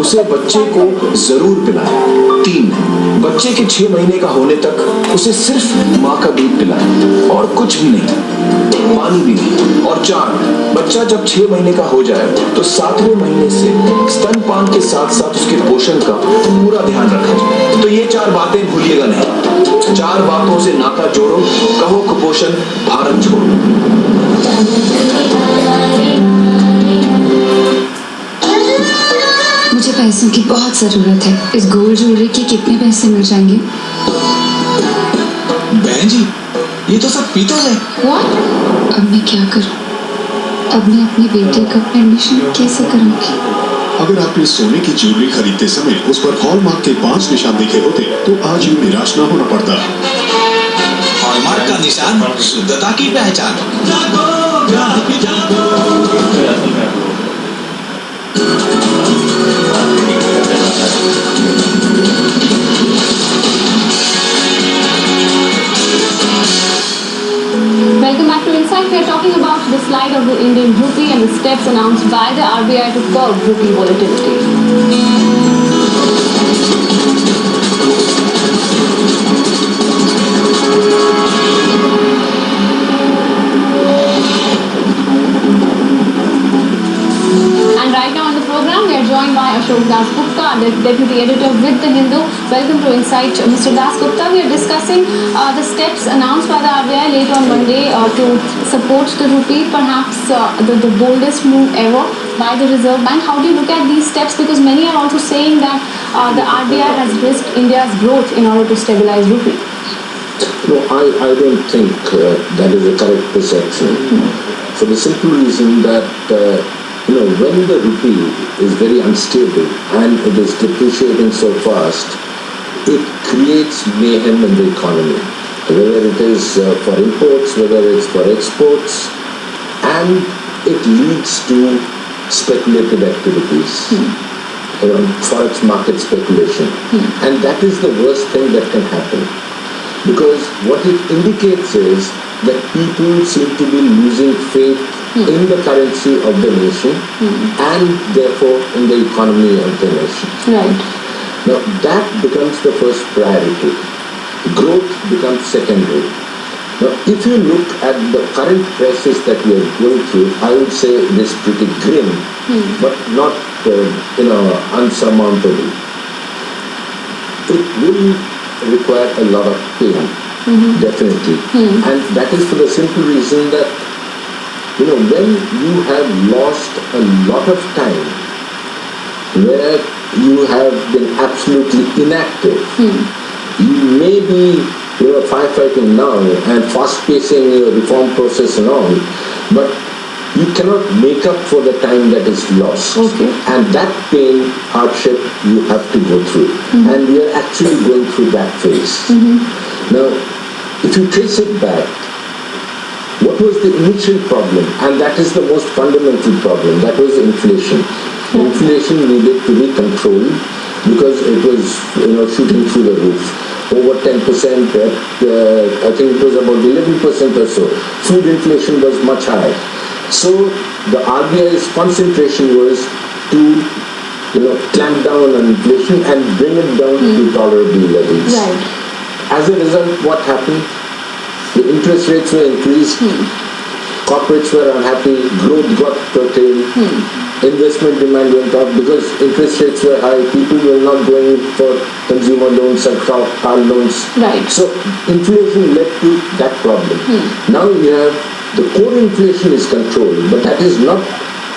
उसे बच्चे को जरूर पिलाएं। 3, बच्चे के 6 महीने का होने तक उसे सिर्फ माँ का दूध पिलाएं और कुछ भी नहीं, पानी भी नहीं। और 4, बच्चा जब 6 महीने का हो जाए तो 7वें महीने से स्तनपान के साथ साथ उसके पोषण का पूरा ध्यान रखा जाए। तो ये 4 बातें भूलिएगा नहीं। 4 बातों से नाता जोड़ो, कहो कुपोषण भारत छोड़ो। मुझे पैसों की बहुत जरूरत है। इस गोल्ड ज्वेलरी के कितने पैसे मिल जाएंगे? बहन जी, ये तो सब पीतल है। What? अब मैं क्या करूं? अब मैं अपने बेटे का एडमिशन कैसे कराऊंगी? अगर आपने सोने की ज्वेलरी खरीदते समय उस पर हॉलमार्क के 5 निशान देखे होते तो आज यूं निराश न होना पड़ता। हॉलमार्क का निशान शुद्धता की पहचान। Welcome back to Insight. We are talking about the slide of the Indian rupee and the steps announced by the RBI to curb rupee volatility. Ashok Das Gupta, the Deputy Editor with The Hindu. Welcome to Insight, Mr. Das Gupta. We are discussing the steps announced by the RBI late on Monday to support the rupee, perhaps the boldest move ever by the Reserve Bank. How do you look at these steps? Because many are also saying that the RBI has risked India's growth in order to stabilize rupee. No, I don't think that is a correct perception. For the simple reason that when the rupee is very unstable and it is depreciating so fast, it creates mayhem in the economy, whether it is for imports, whether it's for exports, and it leads to speculative activities, forex market speculation. And that is the worst thing that can happen, because what it indicates is that people seem to be losing faith in the currency of the nation and therefore in the economy of the nation. Right. Now that becomes the first priority. Growth becomes secondary. Now if you look at the current crisis that we are going through, I would say it is pretty grim, but not unsurmountable. It will require a lot of pain, definitely. And that is for the simple reason that when you have lost a lot of time, where you have been absolutely inactive, you may be firefighting now and fast-pacing your reform process and all, but you cannot make up for the time that is lost. Okay. And that pain, hardship, you have to go through. And we are actually going through that phase. Now, if you trace it back, what was the initial problem? And that is the most fundamental problem. That was inflation. Inflation needed to be controlled because it was shooting through the roof. Over 10%, I think it was about 11% or so. Food inflation was much higher. So the RBI's concentration was to clamp down on inflation and bring it down to tolerable levels. Right. As a result, what happened? The interest rates were increased, corporates were unhappy, growth got curtailed, investment demand went up because interest rates were high, people were not going for consumer loans and car loans. Right. So inflation led to that problem. Now you have the core inflation is controlled, but that is not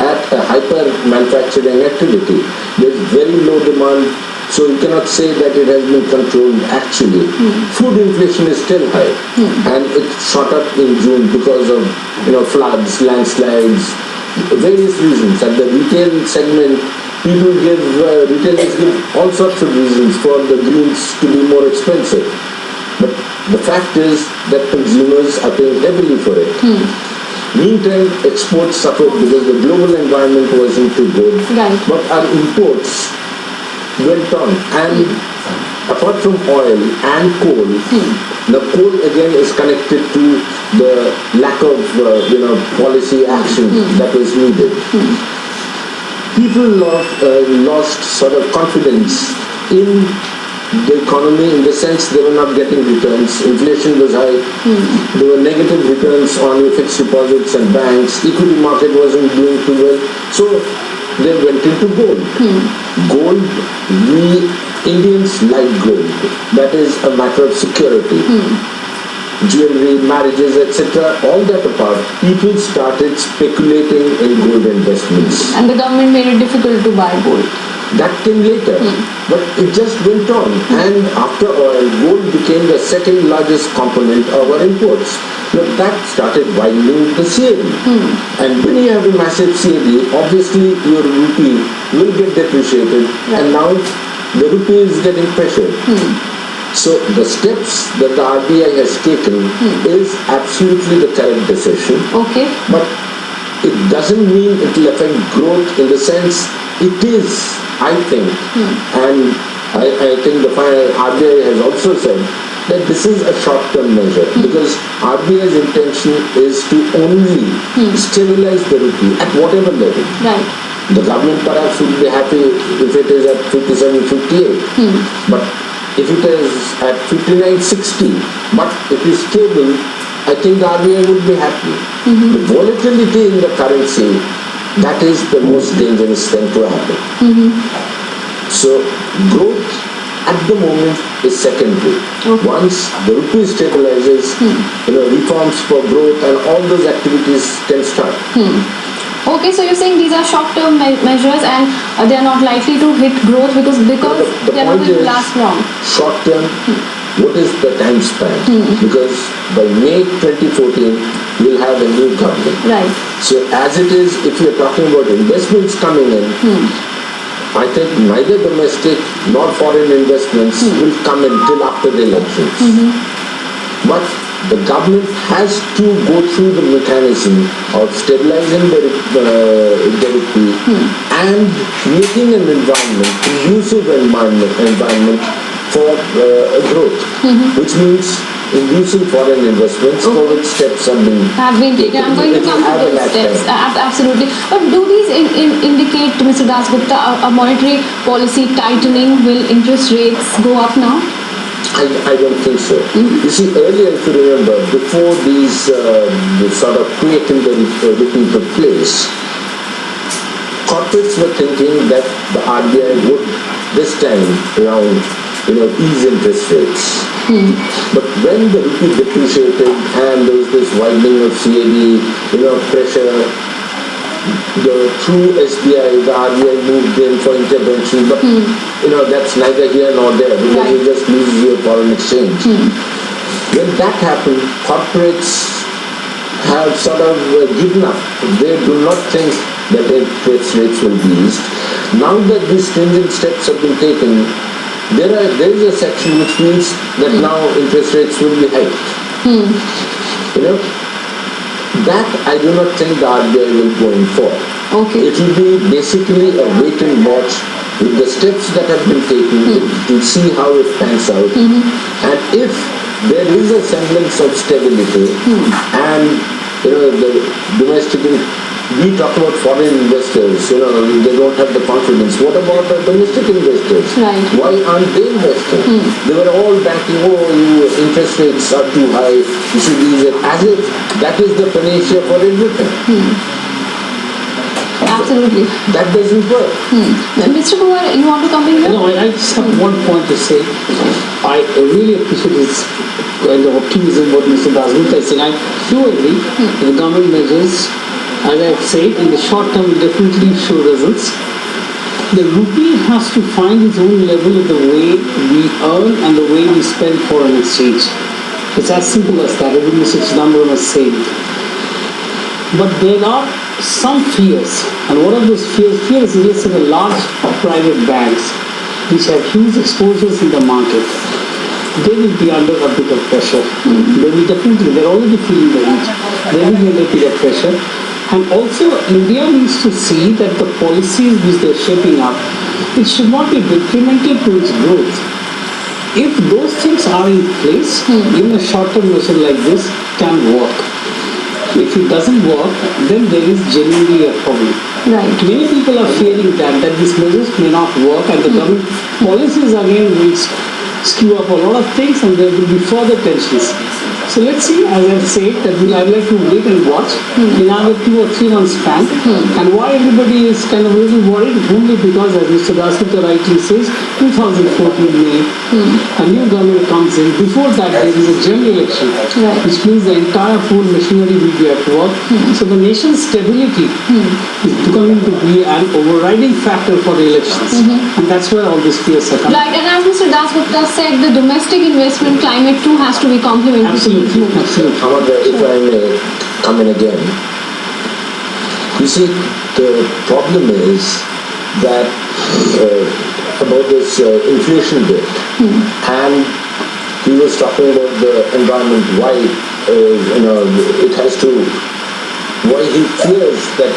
at a hyper manufacturing activity. There is very low demand. So you cannot say that it has been controlled actually. Food inflation is still high and it shot up in June because of floods, landslides, various reasons. At the retail segment, retailers give all sorts of reasons for the greens to be more expensive. But the fact is that consumers are paying heavily for it. Meantime, exports suffered because the global environment wasn't too good. Right. But our imports went on, and apart from oil and coal, the coal again is connected to the lack of policy action that was needed. people lost sort of confidence in the economy, in the sense they were not getting returns. Inflation was high. There were negative returns on your fixed deposits and banks. Equity market wasn't doing too well. So they went into gold. Gold, we Indians like gold. That is a matter of security. Jewelry, marriages, etc. All that apart, people started speculating in gold investments. And the government made it difficult to buy gold. That came later, but it just went on. And after oil, gold became the second largest component of our imports. Now that started widening the CAD. And when you have a massive CAD, obviously your rupee will get depreciated, and now the rupee is getting pressured. So the steps that the RBI has taken is absolutely the correct decision. Okay. But it doesn't mean it will affect growth in the sense it is, I think, and I think the RBI has also said that this is a short-term measure, because RBI's intention is to only stabilize the rupee at whatever level. Right. The government perhaps would be happy if it is at 57, 58, but if it is at 59.60, but it is stable, I think the RBI would be happy. The volatility in the currency, that is the most dangerous thing to happen. So growth at the moment is secondary. Once the rupee stabilizes, reforms for growth and all those activities can start. Okay, so you're saying these are short-term measures and they are not likely to hit growth because The they are not point going to is, last long. short term, what is the time span? Because by May 2014, we'll have a new government. Right. So as it is, if you're talking about investments coming in, I think neither domestic nor foreign investments will come in till after the elections. But the government has to go through the mechanism of stabilizing the rupee and making an environment, conducive environment for growth, which means inducing foreign investments, for which steps have been taken. I'm going to come to those steps. Absolutely. But do these indicate, Mr. Dasgupta, a monetary policy tightening? Will interest rates go up now? I don't think so. You see, earlier, if you remember, before these sort of creating the rupee took place, corporates were thinking that the RBI would this time around, ease interest rates. But when the rupee depreciated and there was this widening of CAD, pressure, through SBI, the RBI moved in for intervention, but that's neither here nor there, because you just lose your foreign exchange. When that happened, corporates have sort of given up. They do not think that interest rates will be eased. Now that these stringent steps have been taken, there is a section which means that now interest rates will be hiked. That I do not think the RBI will go in for. Okay. It will be basically a wait and watch with the steps that have been taken to see how it pans out. And if there is a semblance of stability and the domestic, we talk about foreign investors, they don't have the confidence. What about the domestic investors? Right. Why aren't they investing? They were all banking, interest rates are too high, you should ease it, as if that is the panacea for everything. Absolutely. That doesn't work. Mr. Kumar, you want to come in here? No, I just have one point to say. I really appreciate this kind of optimism what Mr. Dasgupta is saying. I do agree that the government measures, as I've said, in the short term will definitely show results. The rupee has to find its own level of the way we earn and the way we spend foreign exchange. It's as simple as that. I think Mr. Chidambaram was saying. But there are some fears, and one of those fears is, let's say, the large private banks which have huge exposures in the market. They will be under a bit of pressure. They will definitely, they're already feeling the heat. They will be under a bit of pressure. And also, India needs to see that the policies which they're shaping up, it should not be detrimental to its growth. If those things are in place, even a short-term measure like this can work. If it doesn't work, then there is genuinely a problem. Right. Many people are fearing that these measures may not work and the government policies again will skew up a lot of things and there will be further tensions. So let's see, as I've said, that I'd like to wait and watch in another 2 or 3 months span. And why everybody is kind of a little worried, only because, as Mr. Dasgupta rightly says, 2014 May, a new government comes in. Before that, there is a general election, which means the entire whole machinery will be at work. So the nation's stability is becoming to be an overriding factor for the elections. And that's where all these fears are coming. Right, and as Mr. Dasgupta said, the domestic investment climate too has to be complemented. Absolutely. However, if I may come in again, you see, the problem is that about this inflation bit, and he was talking about the environment, why it has to, why he fears that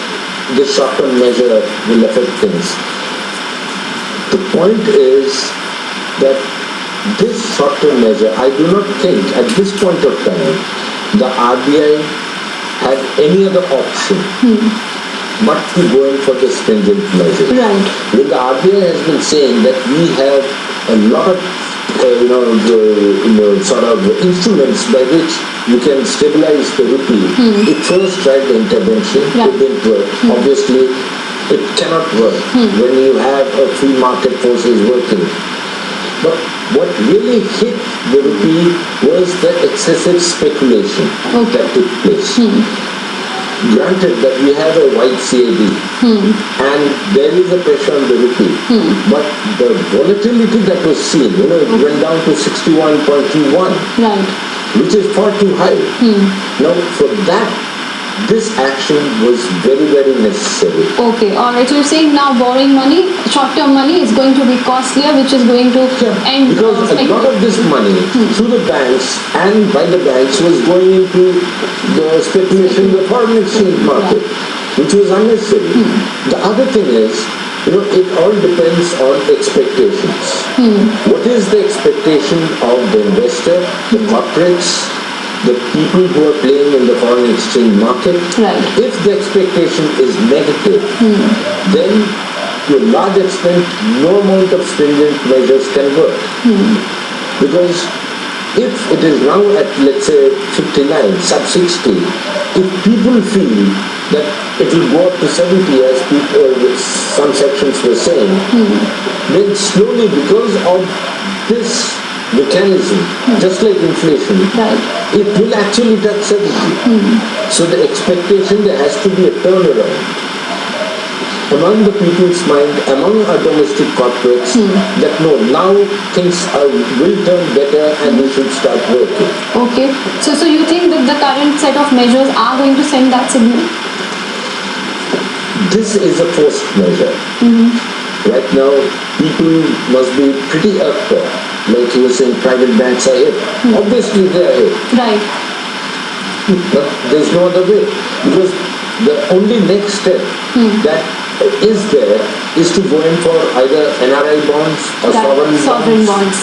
this short-term measure will affect things. The point is that this short-term measure, I do not think at this point of time the RBI had any other option but to go in for the stringent measures. Right. When the RBI has been saying that we have a lot of sort of instruments by which you can stabilize the rupee, it first tried the intervention, it didn't work. Obviously, it cannot work when you have a free market forces working. But what really hit the rupee was the excessive speculation that took place. Granted that we have a wide CAD and there is a pressure on the rupee, but the volatility that was seen, it went down to 61.21, which is far too high. Now, for that, this action was very, very necessary. Okay, alright. So you're saying now borrowing money, short-term money is going to be costlier, which is going to end. Because a lot of this money through the banks and by the banks was going into the speculation, the foreign exchange market, which was unnecessary. The other thing is, it all depends on expectations. What is the expectation of the investor, the corporates, the people who are playing in the foreign exchange market? If the expectation is negative, then to a large extent, no amount of stringent measures can work. Because if it is now at, let's say, 59, sub 60, if people feel that it will go up to 70, as people, some sections were saying, then slowly, because of this mechanism, just like inflation, it will actually touch 70. So the expectation, there has to be a turnaround among the people's mind, among our domestic corporates, that no, now things will turn better and we should start working. Okay, so you think that the current set of measures are going to send that signal? This is a forced measure. Right now, people must be pretty irked off. Like you were saying, private banks are hit. Obviously they are hit. Right. But there's no other way. Because the only next step that is there is to go in for either NRI bonds or sovereign bonds.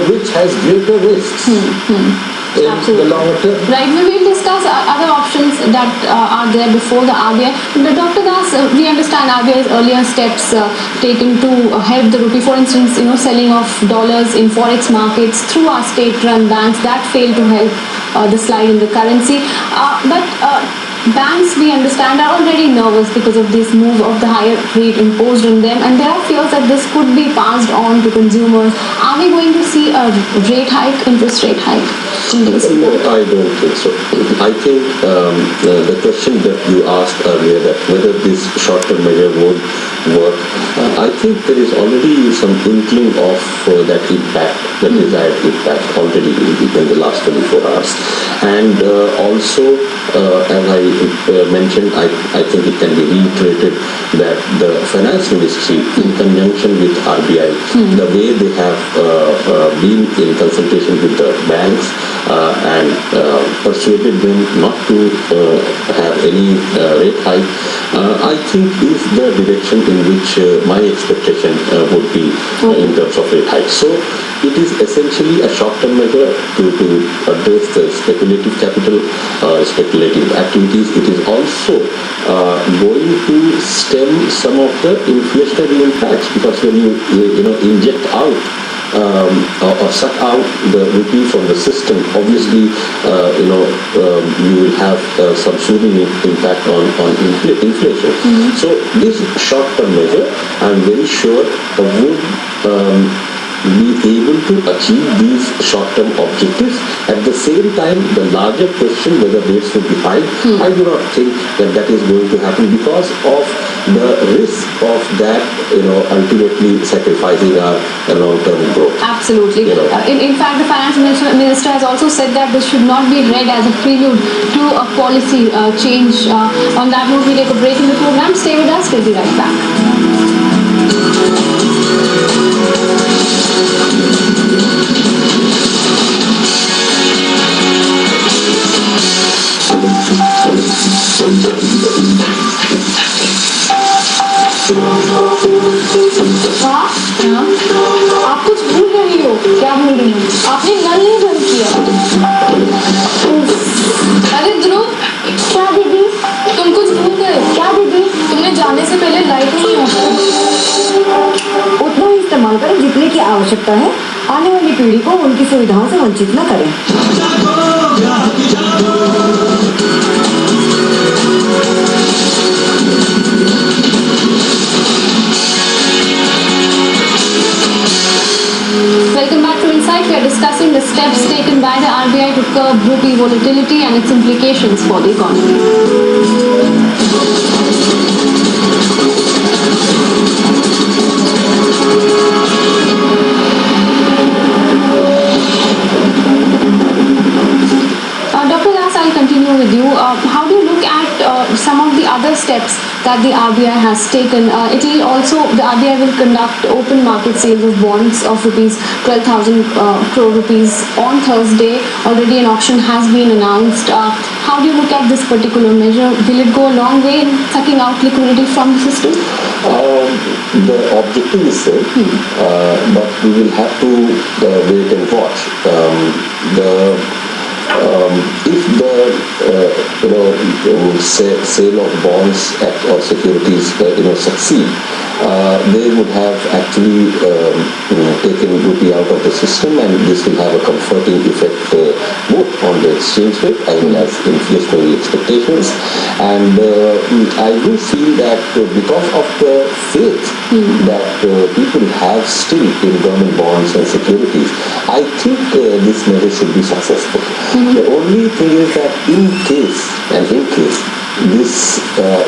Which has greater risks in the longer term. Right, we will discuss other options that are there before the RBI. But Dr. Das, we understand RBI's earlier steps taken to help the rupee, for instance, selling of dollars in forex markets through our state-run banks, that failed to help the slide in the currency. But banks, we understand, are already nervous because of this move of the higher rate imposed on them, and there are fears that this could be passed on to consumers. Are we going to see a interest rate hike in days? No, I don't think so. I think the question that you asked earlier, that whether this short-term measure would work, I think there is already some inkling of that impact, the desired impact already in the last 24 hours. And also, as I mentioned, I think it can be reiterated that the finance ministry, in conjunction with RBI, the way they have been in consultation with the banks and persuaded them not to have any rate hike, I think is the direction in which my expectation would be in terms of rate hike. So it is essentially a short-term measure to address the speculative capital, speculative activities. It is also going to stem some of the inflationary impacts, because when you inject out or suck out the rupee from the system, obviously you will have some soothing impact on inflation. So this short-term measure, I'm very sure would be able to achieve these short-term objectives. At the same time, the larger question whether rates will be high, I do not think that is going to happen, because of the risk of that ultimately sacrificing our long-term growth. Absolutely. In fact, the finance minister has also said that this should not be read as a prelude to a policy change. On that note, we take a break in the program. Stay with us. We'll be right back. आप कुछ भूल रही हो। क्या भूल रही हो? आपने नल नहीं बंद किया। अरे ध्रुव, क्या दीदी? तुम कुछ भूल गए। क्या दीदी? तुमने जाने से पहले लाइट नहीं ऑफ की। उतना ही इस्तेमाल करें जितने की आवश्यकता है। आने वाली पीढ़ी को उनकी सुविधाओं से वंचित न करें। Welcome back to Insight. We are discussing the steps taken by the RBI to curb rupee volatility and its implications for the economy. Dr. Das, I'll continue with you. How do you look at some of the other steps that the RBI has taken? The RBI will conduct open market sales of bonds of rupees 12,000 crore rupees on Thursday. Already an auction has been announced. How do you look at this particular measure? Will it go a long way in sucking out liquidity from the system? The objective is same, but we will have to wait and watch. If the sale of bonds or securities succeed, they would have actually taken rupee out of the system, and this will have a comforting effect both on the exchange rate as well as inflationary expectations. And I do feel that because of the faith that people have still in government bonds and securities, I think this measure should be successful. The only thing is that in case this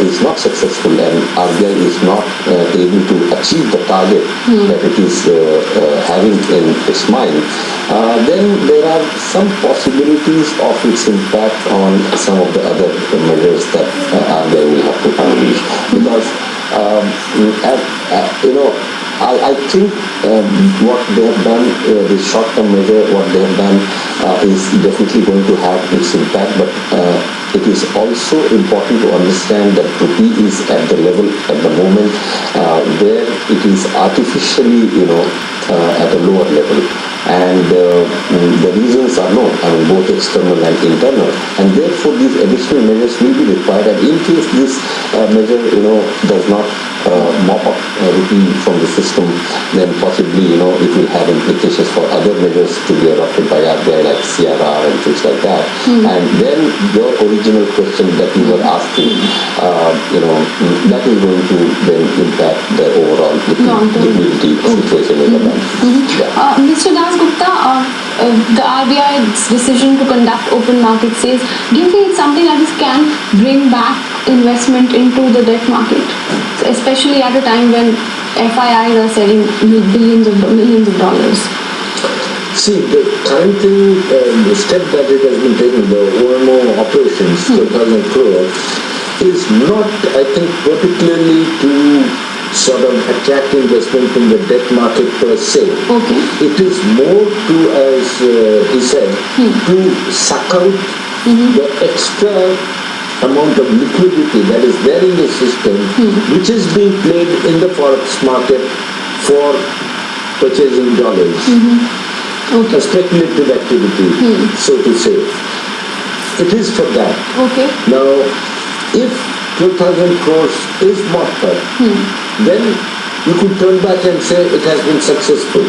is not successful and RBI is not able to achieve the target that it is having in its mind, then there are some possibilities of its impact on some of the other measures that RBI will have to unleash. Because I think what they have done, this short-term measure, what they have done is definitely going to have its impact, but it is also important to understand that rupee is at the level at the moment where it is artificially, at a lower level. And the reasons are known, both external and internal, and therefore these additional measures will be required. And in case this measure, does not mop up rupee from the system, then possibly, it will have implications for other measures to be adopted by RBI, like CRR and things like that. And then your original question that you were asking, that is going to then impact the overall liquidity situation in the bank. Mr. Das Gupta, the RBI's decision to conduct open market sales, do you think it's something that can bring back investment into the debt market, especially at a time when FIIs are selling millions of dollars? See, the current thing, the step that it has been taken, the OMO operations, 12,000 crore, is not, I think, particularly to sort of attract investment in the debt market per se. Okay. It is more to, as he said, to suck out the extra amount of liquidity that is there in the system, which is being played in the forex market for purchasing dollars. Okay. a speculative activity, so to say. It is for that. Okay. Now, if 12,000 crores is mopped up, then you could turn back and say it has been successful.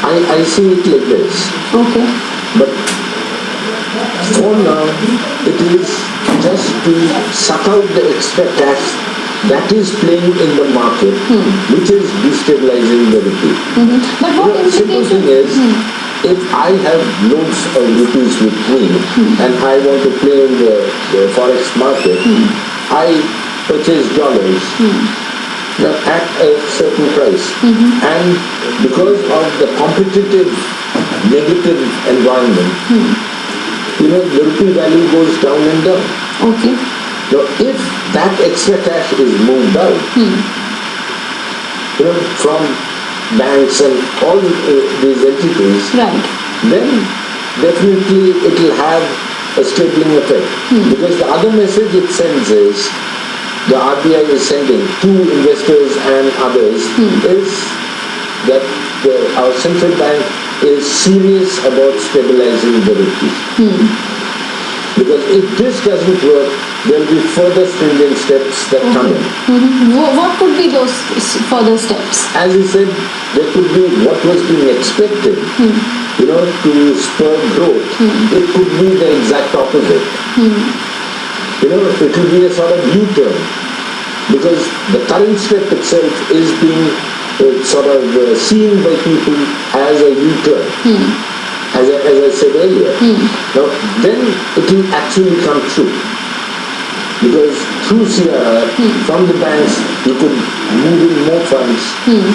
I see it like this. Okay. But for now, it is just to suck out the extra cash that is playing in the market, which is destabilizing the rupee. But what The simple thing implications? is, if I have loads of rupees with me and I want to play in the forex market, I purchase dollars at a certain price. And because of the competitive negative environment, the rupee value goes down and down. Okay. Now, if that extra cash is moved out, from banks and all these entities, Right. then definitely it will have a stabling effect. Because the other message it sends is, the RBI is sending to investors and others, is that our central bank is serious about stabilizing the rupee. Because if this doesn't work, there will be further stringent steps that come in. What could be those further steps? As I said, there could be what was being expected, to spur growth. It could be the exact opposite. It will be a sort of U-turn, because the current step itself is being seen by people as a U-turn. As I said earlier. Now, then it will actually come true. Because through CRR, from the banks, you could move in more funds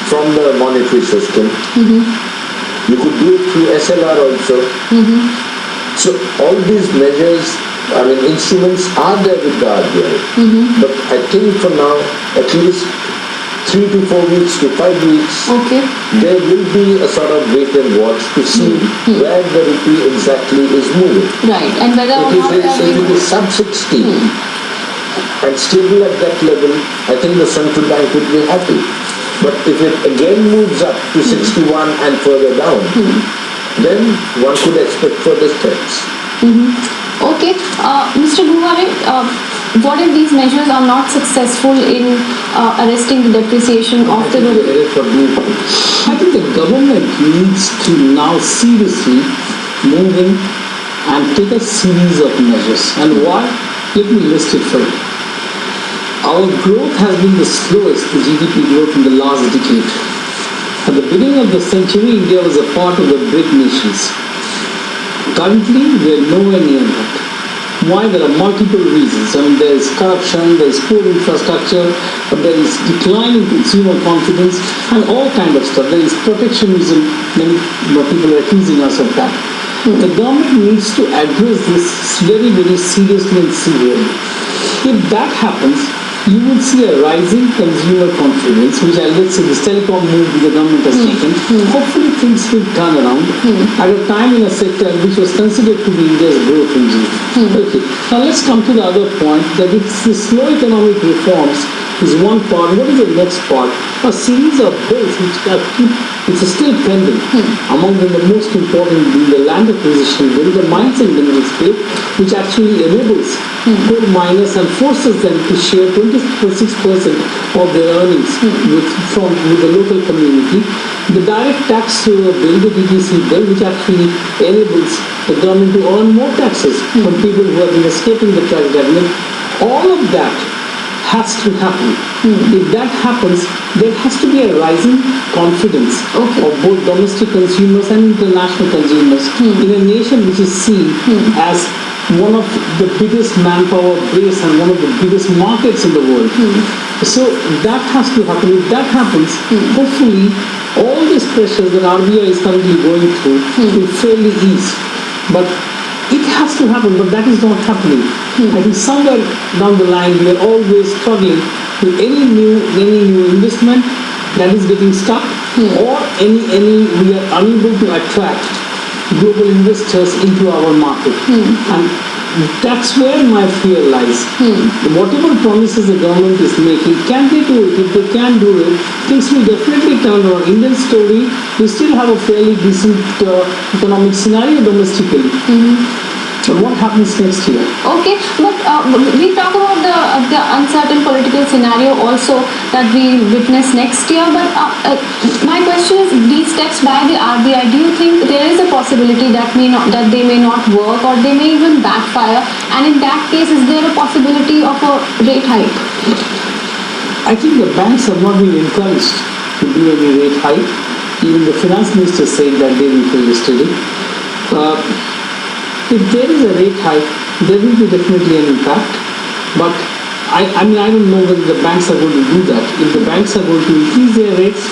from the monetary system. You could do it through SLR also. So all these measures, instruments are there with the RBI. But I think for now, at least 3 to 4 weeks to 5 weeks, Okay. there will be a sort of wait and watch to see where the rupee exactly is moving. Right. And whether or not If it is sub 60 and stable at that level, I think the central bank would be happy. But if it again moves up to 61 and further down, then one could expect further steps. Okay, Mr. Guware, what if these measures are not successful in arresting the depreciation of the rupee? I think the government needs to now seriously move in and take a series of measures. And why? Let me list it for you. Our growth has been the slowest, the GDP growth in the last decade. At the beginning of the century, India was a part of the BRIC nations. Currently, we are nowhere near that. Why? There are multiple reasons. There is corruption, there is poor infrastructure, there is decline in consumer confidence, and all kind of stuff. There is protectionism. Many people are accusing us of that. The government needs to address this very, very seriously and severely. If that happens, you will see a rising consumer confidence, which let's say this telecom move the government has taken. Hopefully things will turn around at a time in a sector which was considered to be India's growth engine. Okay, now let's come to the other point, that it's the slow economic reforms is one part. What is the next part? A series of bills which is still pending. Among them, the most important being the land acquisition bill, the mines and minerals bill, which actually enables coal miners and forces them to share 26% of their earnings with the local community. The direct tax bill, the DTC bill, which actually enables the government to earn more taxes from people who have been escaping the tax deadline. All of that has to happen. If that happens, there has to be a rising confidence of both domestic consumers and international consumers in a nation which is seen as one of the biggest manpower base and one of the biggest markets in the world. So that has to happen. If that happens, hopefully all these pressures that RBI is currently going through will fairly ease. But it has to happen, but that is not happening. I think somewhere down the line we are always struggling with any new investment that is getting stuck, or we are unable to attract global investors into our market. And that's where my fear lies. Whatever promises the government is making, can they do it? If they can do it, things will definitely turn around. Indian story, we still have a fairly decent economic scenario domestically. So what happens next year? Okay, but we talk about the uncertain political scenario also that we witness next year. But my question is, these steps by the RBI, do you think there is a possibility that they may not work, or they may even backfire? And in that case, is there a possibility of a rate hike? I think the banks have not been encouraged to do any rate hike. Even the finance minister said that day before yesterday. If there is a rate hike, there will be definitely an impact. But I don't know whether the banks are going to do that. If the banks are going to increase their rates,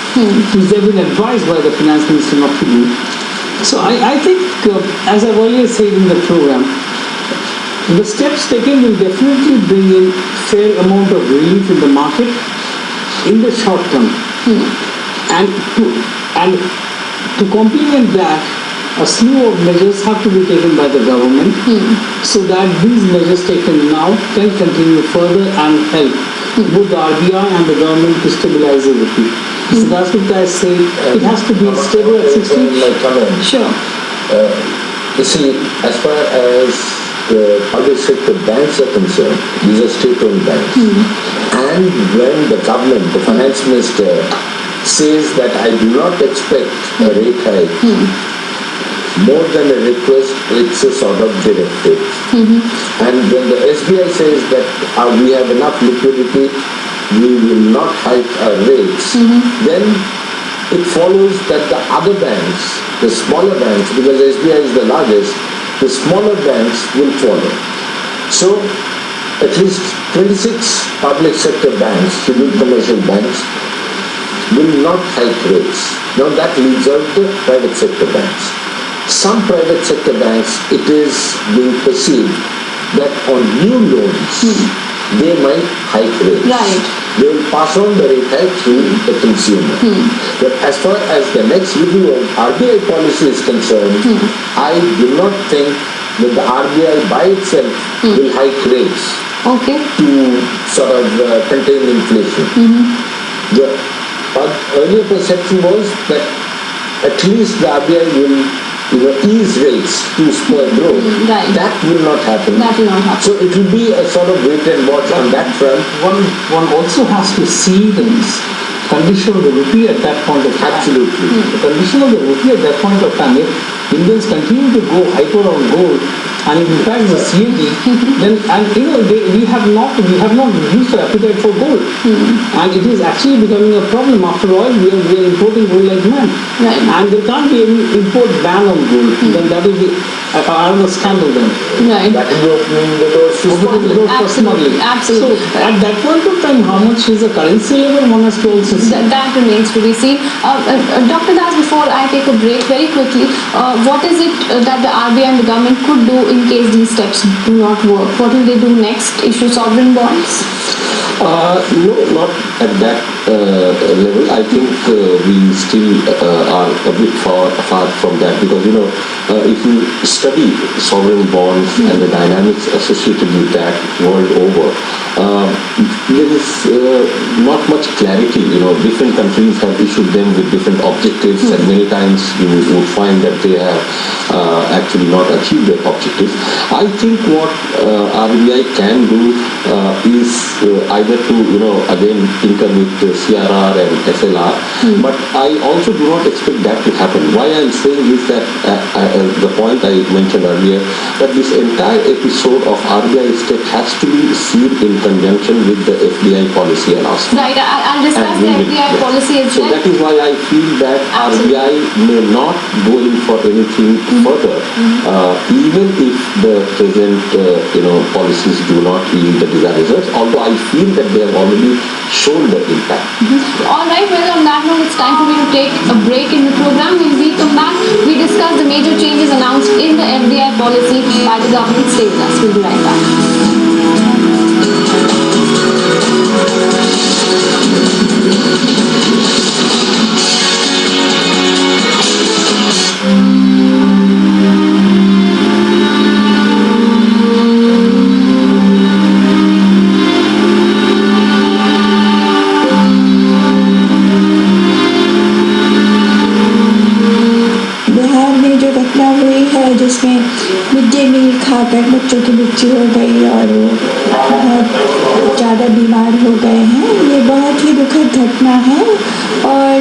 which they've been advised by the finance minister not to do. So I think, as I've earlier said in the program, the steps taken will definitely bring in fair amount of relief in the market in the short term. And to complement that, a slew of measures have to be taken by the government so that these measures taken now can continue further and help both the RBI and the government to stabilize the rupee. So that's what I say. It has to be stable at 60. Sure. You see, as far as the public sector banks are concerned, these are state-owned banks. And when the government, the finance minister, says that I do not expect a rate hike, more than a request, it's a sort of directive. And when the SBI says that we have enough liquidity, we will not hike our rates, then it follows that the other banks, the smaller banks, because SBI is the largest, the smaller banks will follow. So at least 26 public sector banks, scheduled commercial banks, will not hike rates. Now that leaves out the private sector banks. Some private sector banks, it is being perceived that on new loans, they might hike rates. Right. They will pass on the rate hike to the consumer. But as far as the next review of RBI policy is concerned, I do not think that the RBI by itself will hike rates to sort of contain inflation. The earlier perception was that at least the RBI will ease rates to spur growth. Right. That will not happen. That will not happen. So it will be a sort of wait and watch on that front. One also has to see the condition of the rupee at that point of time. Absolutely. The condition of the rupee at that point of time, if Indians continue to go hyper on gold, and in fact the CAD, then we have not reduced the appetite for gold, and it is actually becoming a problem. After all, we are importing gold like mad, and there can't be any import ban on gold. Then that will be a scandal then. Right. That will be opening the doors to smuggling. Absolutely. So at that point of time, how much is the currency level? One has to also see. That remains to be seen. Dr. Das, before I take a break, very quickly, what is it that the RBI and the government could do in case these steps do not work? What will they do next? Issue sovereign bonds? No, not at that level. I think we still are a bit far from that, because if you study sovereign bonds and the dynamics associated with that world over, there is not much clarity. Different countries have issued them with different objectives, and many times you would find that they have actually not achieved their objectives. I think what RBI can do is either to again tinker with CRR and SLR, but I also do not expect that to happen. Why I am saying is that the point I mentioned earlier, that this entire episode of RBI step has to be seen in conjunction with the FDI policy announcement. Right, I'll discuss the FDI policy as well. So that is why I feel that RBI may not go in for anything further, even if the present policies do not yield the desired results, although I feel that they have already shown the impact. All right, well, on that note, it's time for me to take a break in the program. When we come back, we discuss the major changes announced in the FDI policy by the government. Stay with us. We'll be right back. खाकर बच्चों की मृत्यु हो गई और वो बहुत ज़्यादा बीमार हो गए हैं। ये बहुत ही दुखद घटना है और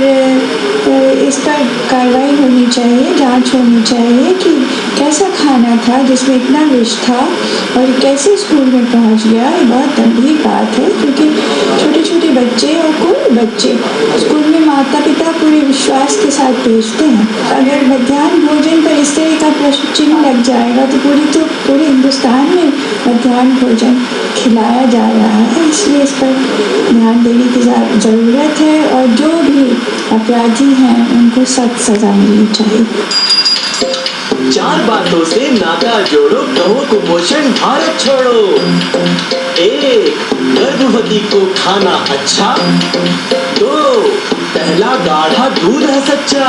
इस पर कार्रवाई होनी चाहिए, जांच होनी चाहिए कि कैसा खाना था जिसमें इतना विष था और कैसे स्कूल में पहुंच गया। ये बहुत गंभीर बात है क्योंकि छोटे छोटे बच्चे और कोई बच्चे स्कूल में माता पिता पूरे विश्वास के साथ भेजते हैं। अगर मध्याह्न भोजन पर इस तरह का प्रश्न चिन्ह लग जाएगा तो पूरे हिंदुस्तान में मध्याह्न भोजन खिलाया जा रहा है। इसलिए इस पर ध्यान देने की ज़रूरत है और जो भी अपराधी हैं उनको सख्त सज़ा मिलनी चाहिए। 4 बातों से नाता जोड़ो, कहो कुपोषण भारत छोड़ो। 1. गर्भवती को खाना अच्छा। 2. पहला गाढ़ा दूध है सच्चा।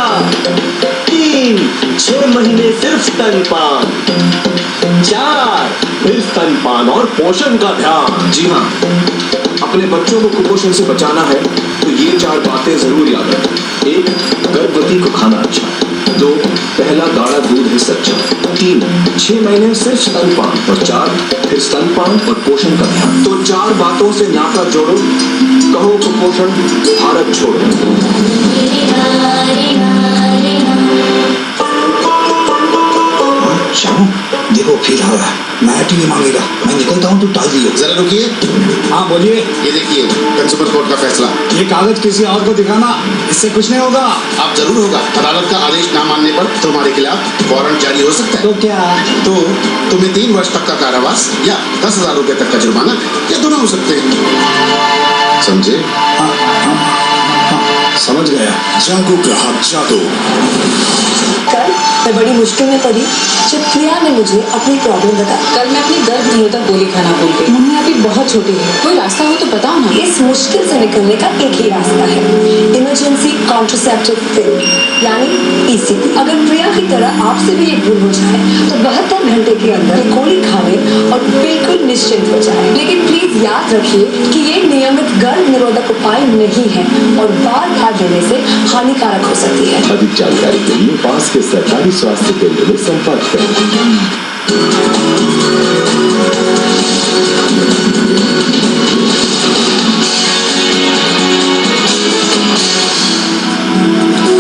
3. 6 महीने सिर्फ स्तनपान। 4. फिर स्तनपान और पोषण का ध्यान। जी हाँ, अपने बच्चों को कुपोषण से बचाना है तो ये 4 बातें जरूर याद रखें। 1. गर्भवती को खाना अच्छा। 2. पहला गाढ़ा दूध है सच्चा। 3. 6 महीने सिर्फ स्तनपान और 4. फिर स्तनपान और पोषण का ध्यान। तो 4 बातों से नाता जोड़ो, कहो कुपोषण भारत छोड़ो। श्याम, देखो फिर आ रहा है, नया टीवी मांगेगा। मैं निकलता हूँ तो टाल दियो। जरा रुकिए। हाँ बोलिए। ये देखिए कंज्यूमर कोर्ट का फैसला। ये कागज किसी और को दिखाना, इससे कुछ नहीं होगा। अब जरूर होगा। अदालत का आदेश न मानने पर तुम्हारे खिलाफ वारंट जारी हो सकता है। तो क्या? तो तुम्हें 3 वर्ष तक का कारावास या 10,000 रुपए तक का जुर्माना या दोनों हो सकते हैं। समझे? समझ गया। जागो ग्राहक जागो। कल मैं बड़ी मुश्किल में पड़ी जब प्रिया ने मुझे अपनी प्रॉब्लम बताई। कल मैं अपनी दर्द निरोधक गोली खाना भूल गई। मम्मी अभी बहुत छोटी है, कोई रास्ता हो तो बताओ ना। इस मुश्किल से निकलने का एक ही रास्ता है, इमरजेंसी कॉन्ट्रासेप्टिव पिल यानी ECP। अगर प्रिया की तरह आपसे भी एक भूल हो जाए तो 72 घंटे के अंदर ये गोली खा ले और बिल्कुल निश्चिंत हो जाए। लेकिन प्लीज याद रखिए कि ये नियमित गर्भ निरोधक उपाय नहीं है और बार बार देने से हानिकारक हो सकती है। अधिक जानकारी के लिए पास के सरकारी स्वास्थ्य केंद्र में संपर्क करें।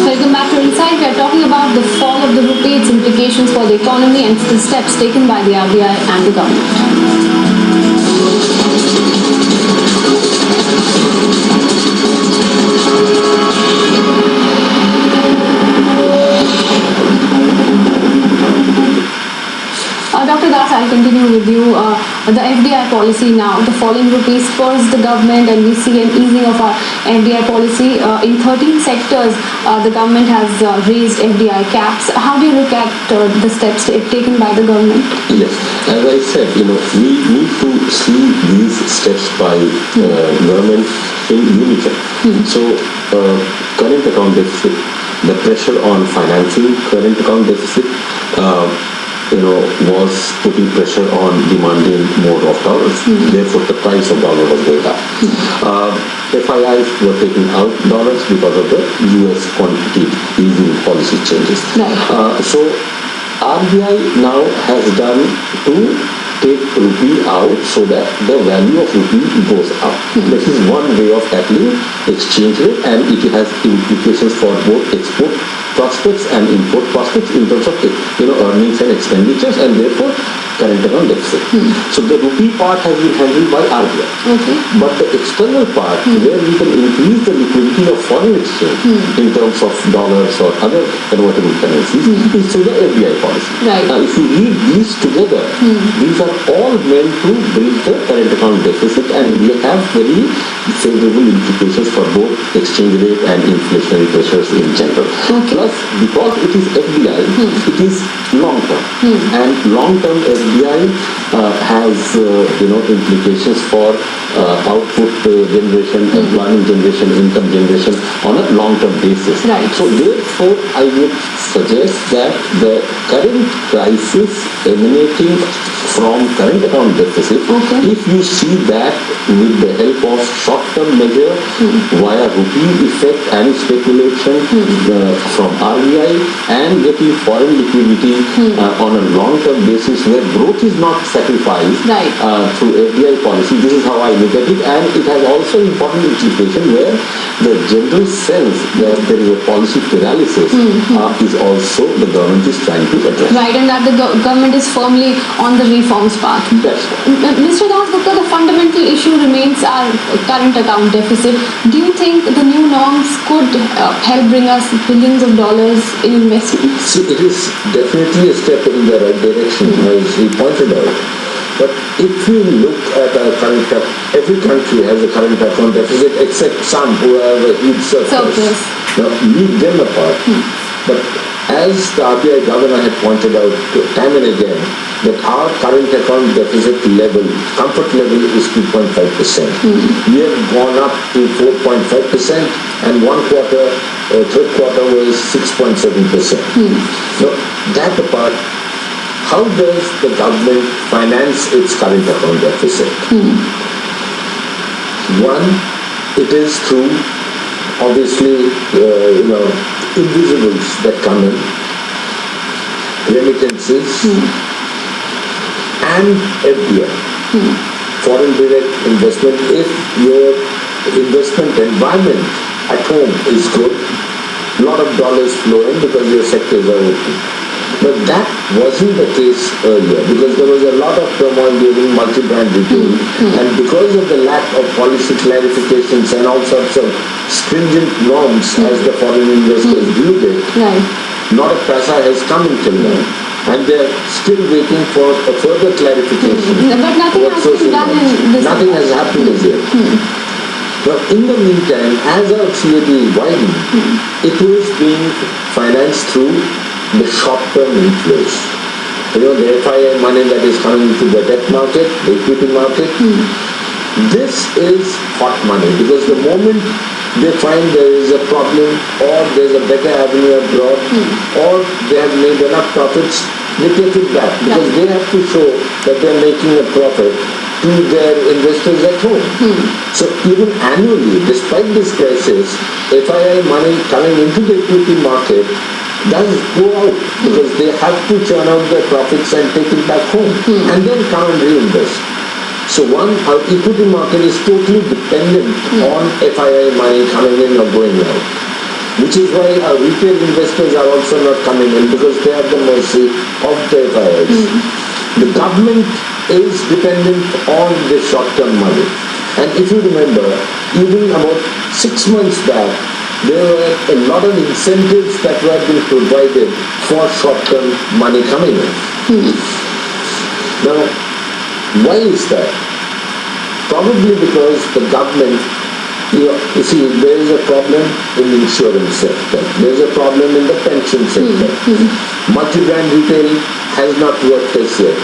Welcome back to Insight. We are talking about the fall of the rupee, its implications for the economy and the steps taken by the RBI and the government. Dr. Das, I'll continue with you. The FDI policy now, the falling rupee spurs the government and we see an easing of our FDI policy. In 13 sectors, the government has raised FDI caps. How do you look at the steps taken by the government? Yes, as I said, we need to see these steps by government in unison. So, current account deficit, the pressure on financing current account deficit, was putting pressure on demanding more of dollars. Therefore, the price of dollar was going up. FIIs were taking out dollars because of the US quantitative easing policy changes. So, RBI now has done to take rupee out so that the value of rupee goes up. This is one way of tackling exchange rate, and it has implications for both export prospects and import prospects in terms of earnings and expenditures, and therefore current account deficit. So the rupee part has been handled by RBI. But the external part, where we can increase the liquidity of foreign exchange in terms of dollars or other convertible currencies, is through the FDI policy. Now, if you read these together, these are all meant to bridge the current account deficit, and we have very favorable implications for both exchange rate and inflationary pressures in general. Plus, because it is FDI, it is long term, and long term FDI has implications for output generation, employment generation, income generation on a long term basis. So therefore, I would suggest that the current crisis emanating from current account deficit, if you see that with the help of short-term measure via rupee effect and speculation from RBI and getting foreign liquidity on a long-term basis where growth is not sacrificed Right. through FDI policy. This is how I look at it, and it has also important implication where the general sense that there is a policy paralysis is also the government is trying to address. Right, and that the government is firmly on the reforms path. That's Mr. Das Gupta, the fundamental issue remains our current account deficit. Do you think the new norms could help bring us billions of dollars in investments? See, it is definitely a step in the right direction, as he pointed out. But if you look at our current, every country has a current account deficit except some who have a huge surplus. Now, leave them apart. But as the RBI governor had pointed out time and again, that our current account deficit level, comfort level is 2.5%. We have gone up to 4.5%, and one quarter, third quarter was 6.7%. Now, that apart, how does the government finance its current account deficit? One, it is through, obviously, invisibles that come in, remittances, and FDI, foreign direct investment. If your investment environment at home is good, a lot of dollars flow in because your sectors are open. But that wasn't the case earlier because there was a lot of turmoil during multi-brand retail, and because of the lack of policy clarifications and all sorts of stringent norms as the foreign investors viewed it, not a paisa has come until now, and they're still waiting for a further clarification. But nothing has been done in this. Nothing has happened as yet. Now, in the meantime, as our CAD is widening, it is being financed through the short-term inflows. The FII money that is coming into the debt market, the equity market, this is hot money because the moment they find there is a problem or there's a better avenue abroad or they have made enough profits, they take it back because they have to show that they're making a profit to their investors at home. So even annually, despite this crisis, FII money coming into the equity market does go out because they have to churn out their profits and take it back home and then come and reinvest. So one, our equity market is totally dependent on FII money coming in or going out, which is why our retail investors are also not coming in because they are at the mercy of the FIIs. The government is dependent on the short-term money. And if you remember, even about 6 months back, there were a lot of incentives that were being provided for short-term money coming in. Now, why is that? Probably because the government, you see, there is a problem in the insurance sector. There is a problem in the pension sector. Multi-brand retail has not worked as yet.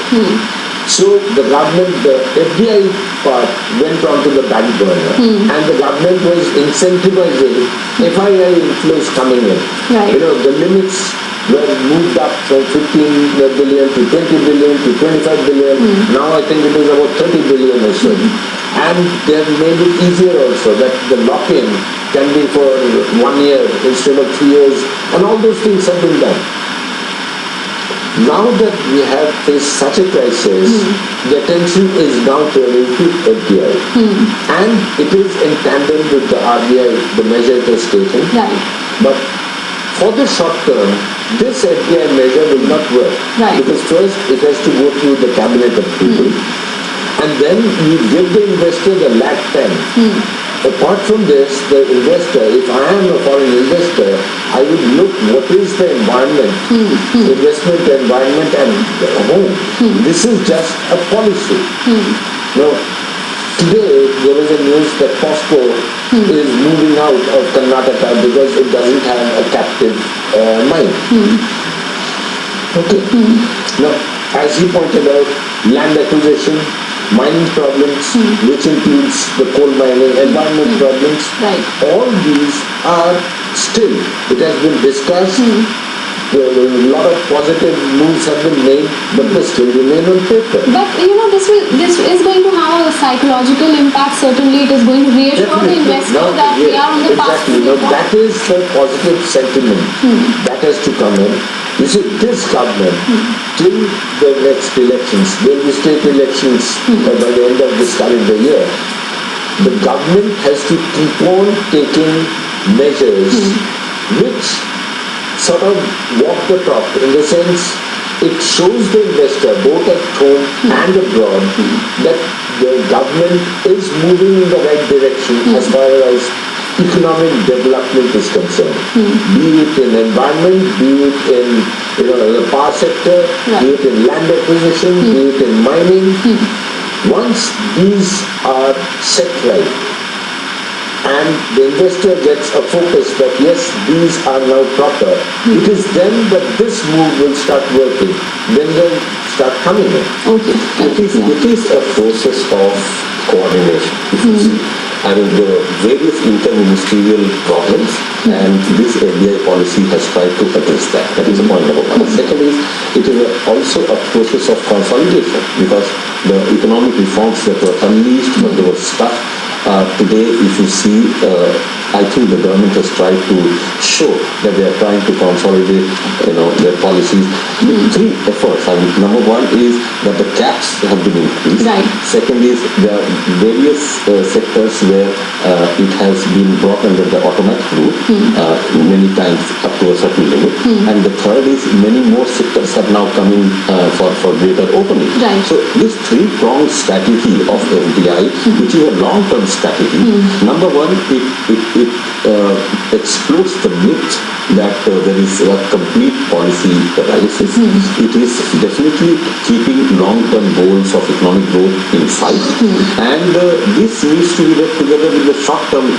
So the government, the FDI part went on to the back burner and the government was incentivizing FII inflows coming in. The limits were moved up from 15 billion to 20 billion to 25 billion. Now I think it is about 30 billion or so. And they have made it easier also that the lock-in can be for 1 year instead of 3 years, and all those things have been done. Now that we have faced such a crisis, the attention is now turning to FDI. And it is in tandem with the RBI, the measure it has taken. But for the short term, this FDI measure will not work. Because first it has to go through the cabinet approval. And then you give the investor the lakh 10. Apart from this, the investor, if I am a foreign investor, I would look what is the environment, investment environment at home. This is just a policy. Now, today there was a news that POSCO is moving out of Karnataka because it doesn't have a captive mine. Okay. Now, as he pointed out, land acquisition, mining problems, which includes the coal mining, environment problems, all these are still, it has been discussed, A lot of positive moves have been made, but they still remain on paper. But this is going to have a psychological impact. Certainly, it is going to reassure the investor that we are on the path. Exactly. Now, that is the positive sentiment that has to come in. You see, this government, till the next elections, there will be state elections by the end of this calendar year, the government has to keep on taking measures which sort of walk the talk, in the sense it shows the investor both at home and abroad that the government is moving in the right direction as far as economic development is concerned. Be it in environment, be it in the power sector, be it in land acquisition, be it in mining. Once these are set right, and the investor gets a focus that yes, these are now proper, it is then that this move will start working, then they'll start coming in. Okay. It is a process of coordination, if you see. I mean, there are various interministerial problems, and this RBI policy has tried to address that. That is point number one. The second is, it is also a process of consolidation, because the economic reforms that were unleashed when they were stuck, today, if you see, I think the government has tried to show that they are trying to consolidate, their policies. Three efforts. I mean, number one is that the caps have been increased. Right. Second is there are various sectors where it has been brought under the automatic route, many times up to a certain limit. And the third is many more sectors are now coming for greater opening. Right. So this three-pronged strategy of FDI, which is a long-term strategy, number one, it explodes the myth that there is a complete policy paralysis. It is definitely keeping long-term goals of economic growth in sight, and this needs to be read together with the short-term,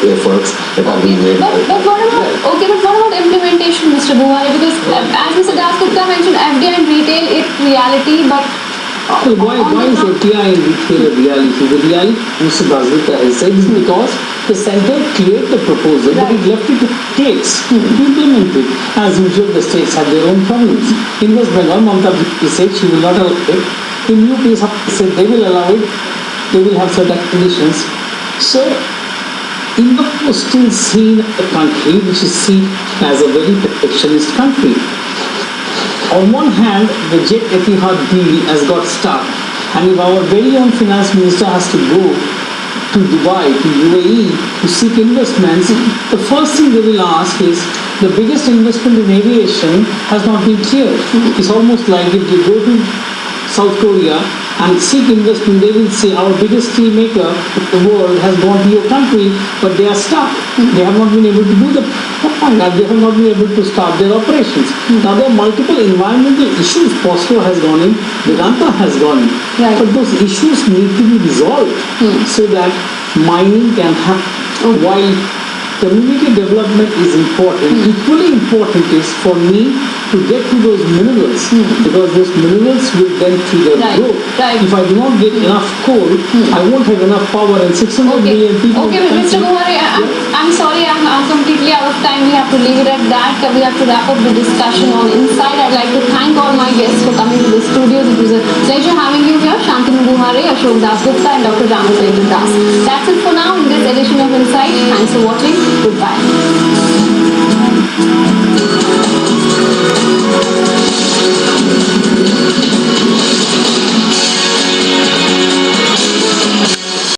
efforts that are being made. But what about implementation, Mr. Buhari? Because as Mr. Dasgupta mentioned, FDI and retail, it's reality, but why is FDI and retail a reality? The reality, Mr. Dasgupta has said, is because the center cleared the proposal, but it left it to states to implement it. As usual, the states have their own problems. In West Bengal, Mamata said she will not allow it. In UP, said they will allow it. They will have certain conditions. So, India was still seen as a country which is seen as a very protectionist country. On one hand, the Jet Etihad deal has got stuck, and if our very own finance minister has to go to Dubai, to UAE, to seek investments, the first thing they will ask is, the biggest investment in aviation has not been cleared. It's almost like if you go to South Korea and seek investment, they will say, our biggest steel maker in the world has gone to your country, but they are stuck. They have not been able to do the point, they have not been able to start their operations. Now there are multiple environmental issues. POSCO has gone in, Vedanta has gone in, but those issues need to be resolved so that mining can happen. While community development is important, equally important is for me to get to those minerals, because those minerals will then trigger growth. If I do not get enough coal, I won't have enough power, and 600 million people. Okay, Mr. Buhari, I'm sorry, I'm completely out of time. We have to leave it at that. We have to wrap up the discussion on Inside. I'd like to thank all my guests for coming to the studios. It was a pleasure having you here, Shantanu Buhari, Ashok Dasgupta, and Dr. Ramachandra Das. That's it for now in this edition of Inside. Thanks for watching. Goodbye.